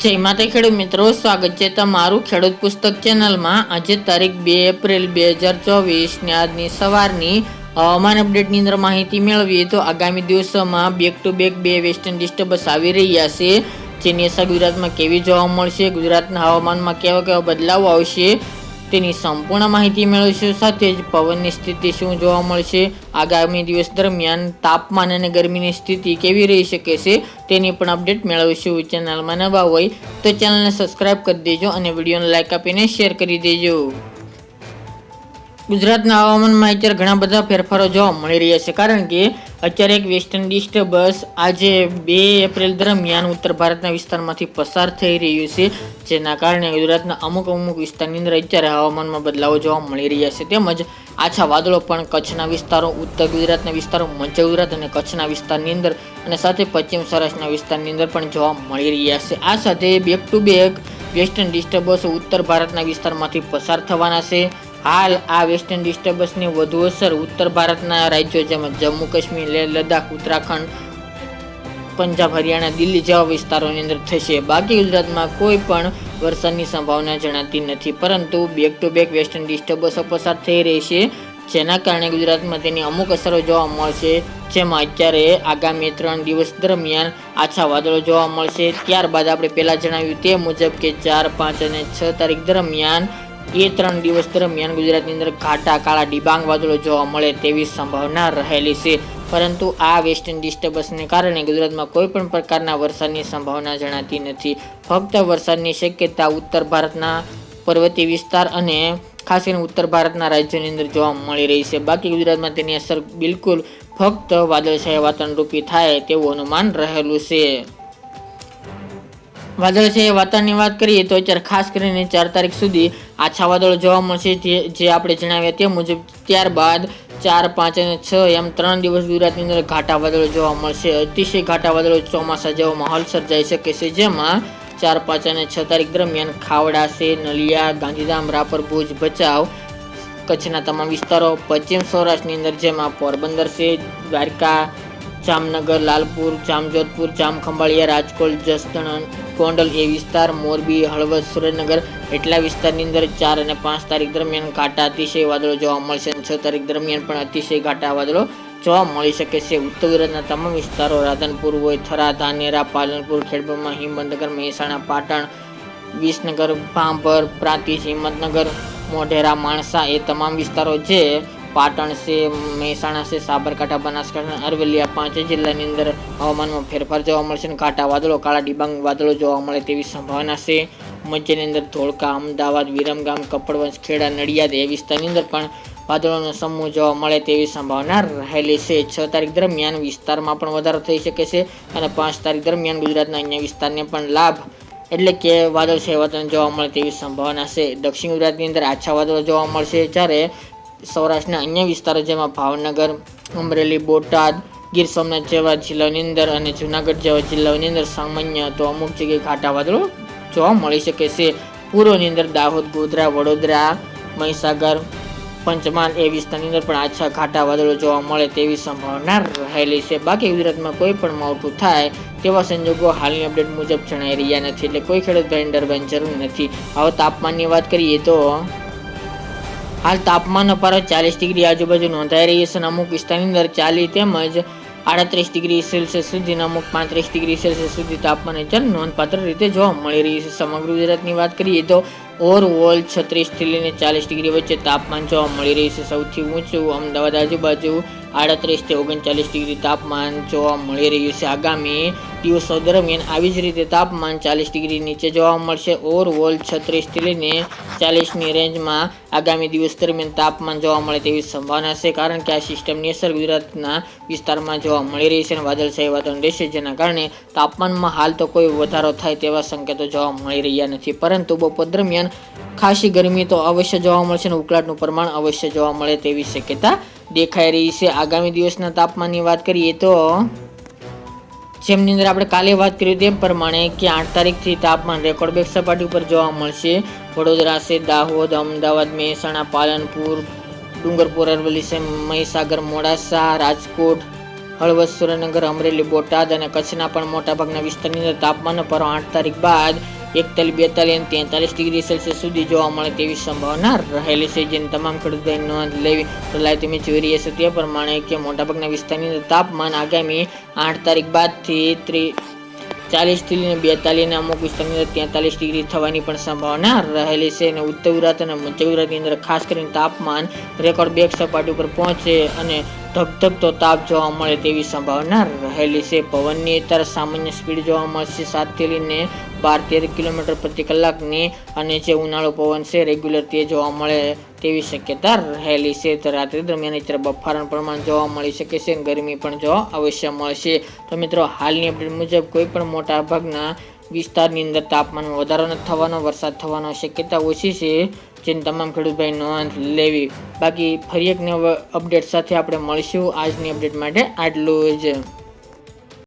જય માતા ખેડૂત મિત્રો, સ્વાગત છે તમારું ખેડૂત પુસ્તક ચેનલમાં। આજે તારીખ 2 એપ્રિલ 2024 ને આજની સવારની હવામાન અપડેટની અંદર માહિતી મેળવીએ તો આગામી દિવસોમાં બેક ટુ બેક બે વેસ્ટર્ન ડિસ્ટર્બન્સ આવી રહ્યા છે, જેની અસર ગુજરાતમાં કેવી જોવા મળશે, ગુજરાતના હવામાનમાં કેવા કેવા બદલાવ આવશે તેની સંપૂર્ણ માહિતી મેળવીશું। સાથે જ પવનની સ્થિતિ શું જોવા મળશે, આગામી દિવસ દરમિયાન તાપમાન અને ગરમીની સ્થિતિ કેવી રહી શકે છે તેની પણ અપડેટ મેળવીશું। ચેનલમાં નવા હોય તો ચેનલને સબસ્ક્રાઇબ કરી દેજો અને વિડીયોને લાઇક આપીને શેર કરી દેજો। ગુજરાતના હવામાનમાં અત્યારે ઘણા બધા ફેરફારો જોવા મળી રહ્યા છે, કારણ કે અત્યારે એક વેસ્ટર્ન ડિસ્ટર્બન્સ આજે 2 એપ્રિલ દરમિયાન ઉત્તર ભારતના વિસ્તારમાંથી પસાર થઈ રહ્યું છે, જેના કારણે ગુજરાતના અમુક વિસ્તારની અંદર અત્યારે હવામાનમાં બદલાવો જોવા મળી રહ્યા છે। તેમજ આછા વાદળો પણ કચ્છના વિસ્તારો, ઉત્તર ગુજરાતના વિસ્તારો, મધ્ય ગુજરાત અને કચ્છના વિસ્તારની અંદર અને સાથે પશ્ચિમ સૌરાષ્ટ્રના વિસ્તારની અંદર પણ જોવા મળી રહ્યા છે। આ સાથે back to back western disturbance ઉત્તર ભારતના વિસ્તારમાંથી પસાર થવાના છે। હાલ આ વેસ્ટર્ન ડિસ્ટર્બન્સની વધુ અસર ઉત્તર ભારતના રાજ્યો જેમાં જમ્મુ કાશ્મીર, લેહ લદ્દાખ, ઉત્તરાખંડ, પંજાબ, હરિયાણા, દિલ્હી જેવા વિસ્તારોની અંદર થશે। બાકી ગુજરાતમાં કોઈ પણ વરસાદની સંભાવના જણાતી નથી, પરંતુ બેક ટુ બેક વેસ્ટર્ન ડિસ્ટર્બન્સો પસાર થઈ રહી છે, જેના કારણે ગુજરાતમાં તેની અમુક અસરો જોવા મળશે, જેમાં અત્યારે આગામી 3 દિવસ દરમિયાન આછા વાદળો જોવા મળશે। ત્યારબાદ આપણે પહેલા જણાવ્યું તે મુજબ કે 4, 5 અને 6 તારીખ દરમિયાન એ 3 દિવસ દરમિયાન ગુજરાતની અંદર ઘાટા કાળા ડિબાંગ વાદળો જોવા મળે તેવી સંભાવના રહેલી છે, પરંતુ આ વેસ્ટર્ન ડિસ્ટર્બન્સને કારણે ગુજરાતમાં કોઈ પણ પ્રકારના વરસાદની સંભાવના જણાતી નથી। ફક્ત વરસાદની શક્યતા ઉત્તર ભારતના પર્વતીય વિસ્તાર અને ખાસ કરીને ઉત્તર ભારતના રાજ્યોની અંદર જોવા મળી રહી છે। બાકી ગુજરાતમાં તેની અસર બિલકુલ ફક્ત વાદળછાયા વાતાવરણ રૂપી થાય તેવું અનુમાન રહેલું છે। વાદળછાયા વાતાવરણની વાત કરીએ તો અત્યારે ખાસ કરીને 4 તારીખ સુધી આછા વાદળો જોવા મળશે, જે આપણે જણાવ્યા તે મુજબ। ત્યારબાદ 4, 5 અને 6 એમ 3 દિવસ ગુજરાતની અંદર ઘાટા વાદળો જોવા મળશે। અતિશય ઘાટા વાદળો ચોમાસા જેવો માહોલ સર્જાઈ શકે છે, જેમાં 4, 5 અને 6 તારીખ દરમિયાન ખાવડા છે, નલિયા, ગાંધીધામ, રાપર, ભુજ, ભચાઉ, કચ્છના તમામ વિસ્તારો, પશ્ચિમ સૌરાષ્ટ્રની અંદર જેમાં પોરબંદર છે, દ્વારકા, જામનગર, લાલપુર, જામજોધપુર, જામખંભાળિયા, રાજકોટ, જસદણ, ગોંડલ એ વિસ્તાર, મોરબી, હળવદ, સુરેન્દ્રનગર એટલા વિસ્તારની અંદર 4 અને 5 તારીખ દરમિયાન ઘાટા અતિશય વાદળો જોવા મળશે અને 6 તારીખ દરમિયાન પણ અતિશય ઘાટા વાદળો જોવા મળી શકે છે। ઉત્તર ગુજરાતના તમામ વિસ્તારો રાધનપુર હોય, થરા, ધાનેરા, પાલનપુર, ખેડબ્રહ્મા, હિંમતનગર, મહેસાણા, પાટણ, વિસનગર, ભાભર, પ્રાંતિજ, હિંમતનગર, મોઢેરા, માણસા એ તમામ વિસ્તારો જે પાટણ છે, મહેસાણા છે, સાબરકાંઠા, બનાસકાંઠા, અરવલ્લી 5 જિલ્લાની અંદર હવામાનમાં ફેરફાર જોવા મળશે અને ઘાટા વાદળો, કાળા ડિબાંગ વાદળો જોવા મળે તેવી સંભાવના છે। મધ્યની અંદર ધોળકા, અમદાવાદ, વિરમગામ, કપડવંજ, ખેડા, નડિયાદ એ વિસ્તારની અંદર પણ વાદળોનો સમૂહ જોવા મળે તેવી સંભાવના રહેલી છે। 6 તારીખ દરમિયાન વિસ્તારમાં પણ વધારો થઈ શકે છે અને 5 તારીખ દરમિયાન ગુજરાતના અન્ય વિસ્તારને પણ લાભ એટલે કે વાદળછાયા વાતાવરણ જોવા મળે તેવી સંભાવના છે। દક્ષિણ ગુજરાતની અંદર આછા વાદળો જોવા મળશે, જ્યારે સૌરાષ્ટ્રના અન્ય વિસ્તારો જેમાં ભાવનગર, અમરેલી, બોટાદ, ગીર સોમનાથ જેવા જિલ્લાઓની અંદર અને જૂનાગઢ જેવા જિલ્લાઓની અંદર સામાન્ય તો અમુક જગ્યાએ ઘાટા વાદળો જોવા મળી શકે છે। પૂર્વની અંદર દાહોદ, ગોધરા, વડોદરા, મહીસાગર, પંચમહાલ એ વિસ્તારની અંદર પણ આછા ઘાટા વાદળો જોવા મળે તેવી સંભાવના રહેલી છે। બાકી ગુજરાતમાં કોઈ પણ માવઠું થાય તેવા સંજોગો હાલની અપડેટ મુજબ જણાઈ રહ્યા નથી, એટલે કોઈ ખેડૂત ભાઈને ડરવાની જરૂર નથી। હવે તાપમાનની વાત કરીએ તો હાલ તાપમાનનો પારો 40 ડિગ્રી આજુબાજુ નોંધાઈ રહી છે અને અમુક વિસ્તારની અંદર 40 તેમજ 38 ડિગ્રી સેલ્સિયસ સુધીના અમુક 35 ડિગ્રી સેલ્સિયસ સુધી તાપમાન અત્યારે નોંધપાત્ર રીતે જોવા મળી રહી છે। સમગ્ર ગુજરાતની વાત કરીએ તો ઓવરઓલ 36 થી લઈને 40 ડિગ્રી વચ્ચે તાપમાન જોવા મળી રહી છે। સૌથી ઊંચું અમદાવાદ આજુબાજુ 38 થી 39 ડિગ્રી તાપમાન જોવા મળી રહ્યું છે। આગામી દિવસો દરમિયાન આવી જ રીતે તાપમાન 40 ડિગ્રી નીચે જોવા મળશે। ઓવરઓલ 36 થી લઈને 40ની રેન્જમાં આગામી દિવસ દરમિયાન તાપમાન જોવા મળે તેવી સંભાવના છે, કારણ કે આ સિસ્ટમની અસર ગુજરાતના વિસ્તારમાં જોવા મળી રહી છે અને વાદળછાયા વાતાવરણ રહેશે, જેના કારણે તાપમાનમાં હાલ તો કોઈ વધારો થાય તેવા સંકેતો જોવા મળી રહ્યા નથી, પરંતુ બપોર દરમિયાન ખાસી ગરમી તો અવશ્ય જોવા મળશે અને ઉકળાટનું પ્રમાણ અવશ્ય જોવા મળે તેવી શક્યતા દેખાઈ રહી છે। આગામી દિવસના તાપમાનની વાત કરીએ તો જેમની અંદર આપણે કાલે વાત કરી તેમ પ્રમાણે કે 8 તારીખથી તાપમાન રેકોર્ડ બ્રેક સપાટી ઉપર જોવા મળશે। વડોદરા છે, દાહોદ, અમદાવાદ, મહેસાણા, પાલનપુર, ડુંગરપુર, અરવલ્લી છે, મહીસાગર, મોડાસા, રાજકોટ, હળવદ, સુરેન્દ્રનગર, અમરેલી, બોટાદ અને કચ્છના પણ મોટાભાગના વિસ્તારની અંદર તાપમાનનો પારો 8 તારીખ બાદ 41, 42 અને 43 ડિગ્રી સેલ્સિયસ સુધી જોવા મળે તેવી સંભાવના રહેલી છે, જેની તમામ ખેડૂત ભાઈ નોંધ લેવી. તો લાઈવ તમે જોઈ રહ્યા છો તે પ્રમાણે કે મોટાભાગના વિસ્તારની અંદર તાપમાન આગામી 8 તારીખ બાદથી 40 થી લઈને 42 અને અમુક વિસ્તારની અંદર 43 ડિગ્રી થવાની પણ સંભાવના રહેલી છે. અને ઉત્તર ગુજરાત અને મધ્ય ગુજરાતની અંદર ખાસ કરીને તાપમાન રેકોર્ડ બ્રેક સપાટી ઉપર પહોંચે અને ધગધગતો તાપ જોવા મળે તેવી સંભાવના રહેલી છે. પવનની અત્યારે સામાન્ય સ્પીડ જોવા મળશે 7 થી લઈને 12-13 કિલોમીટર પ્રતિ કલાકની, અને જે ઉનાળુ પવન છે રેગ્યુલર તે જોવા મળે તેવી શક્યતા રહેલી છે. તો રાત્રિ દરમિયાન અત્યારે બફારાનું પ્રમાણ જોવા મળી શકે છે અને ગરમી પણ જોવા અવશ્ય મળશે. તો મિત્રો, હાલની અપડેટ મુજબ કોઈ પણ મોટા ભાગના વિસ્તારની અંદર તાપમાનમાં વધારો નથી થવાનો, વરસાદ થવાનો શક્યતા ઓછી છે, જેની તમામ ખેડૂત ભાઈ નોંધ લેવી. બાકી ફરી એક નવા અપડેટ સાથે આપણે મળીશું. આજની અપડેટ માટે આટલું જ.